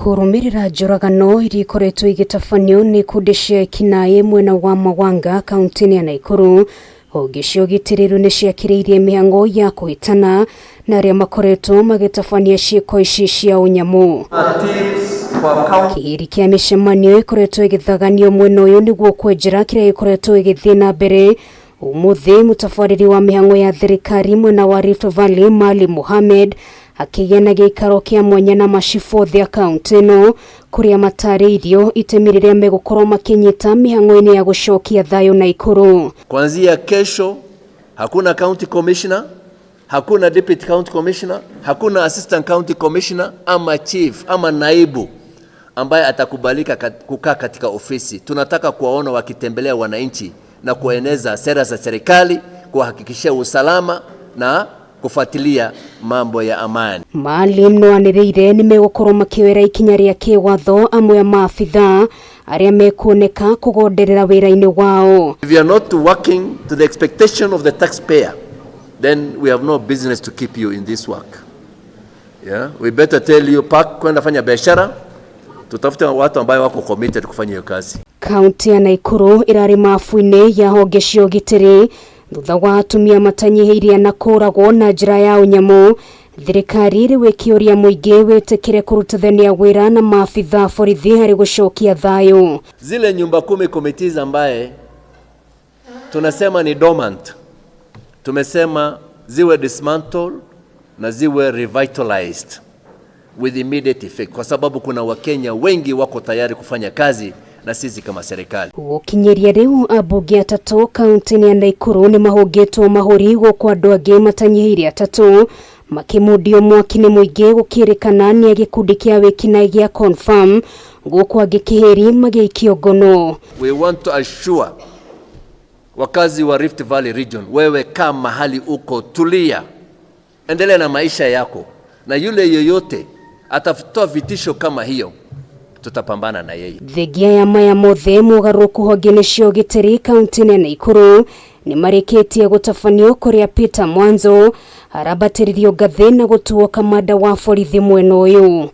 Kurumirira njoragano iria ikoretwo igitabanio ni ikundi cia ekinai mwena wa Mawanga kaunti-ini ya Nakuru. Honge cia ugitiri ni ciakiririe mihang'o ya kuhitana na aria makoretwo magitabania ciiko ici cia unyamu. Kihiri kia micemanio ikoretwo igithaganio mwena uyu niguo kwenjera kiria ikoretwo igithii na mbere. Umuthi mutabariri wa mihang'o ya thirikari mwena wa Rift Valley Maalim Mohammed akigena gikaro kia mwena na macibu thia kaunti-ino kuria matarĩirio itemi rĩrĩa megũkorwo makinyita mihang'o-ini ya gucokia thayo Nakuru. Kuanzia kesho hakuna county commissioner, hakuna deputy county commissioner, hakuna assistant county commissioner ama chief ama naibu ambaye atakubalika kukaa katika ofisi. Tunataka kuwaona wakitembelea wananchi na kueneza sera za serikali, kuhakikishia usalama na kufuatilia mambo ya amani. Maalim no waniriire nimegũkorwo makiwera ikinya ria kiwatho amwe ya maabitha aria mekuoneka kugonderera wira-ini wao. If you are not working to the expectation of the taxpayer, then we have no business to keep you in this work. Yeah, we better tell you pack kwenda fanya biashara, tutafute watu ambao wako committed kufanya hiyo kazi. Kaunti ya Nakuru irari mafu-ini ya honge cia ugitiri thutha wa atumia matanyihiria na kuragwo na njira ya unyamu. Thirikari riu ikioria muingi witikire kurutithania wira na maabitha borithi hari gucokia thayo. Zile nyumba 10 committees ambaye tunasema ni dormant, tumesema ziwe dismantled na ziwe revitalized with immediate effect, kwa sababu kuna Wakenya wengi wako tayari kufanya kazi na sisi kama serikali. Gukinyeria riu abunge atatu kaunti-ini ya Nakuru ni mahungetwo mahuri gukwa andu angi matanyihiria atatu makimundio mwaki-ini muingi gukirikana ni agikundi kia ekinai gia confirm gukwa angi kihiri magiikio ngono. We want to assure wakazi wa Rift Valley region, wewe kama mahali uko, tulia, endelea na maisha yako, na yule yoyote atafuta vitisho kama hiyo tutapambana na yeye. Thigia ya maya mothe mugaruku honge cia ugitiri kaunti-ini ya Nakuru ni marikitie gutabanio kuria Peter Mwanzo arabatiririo ngathi na gutuo kamanda wa borithi mwena uyu.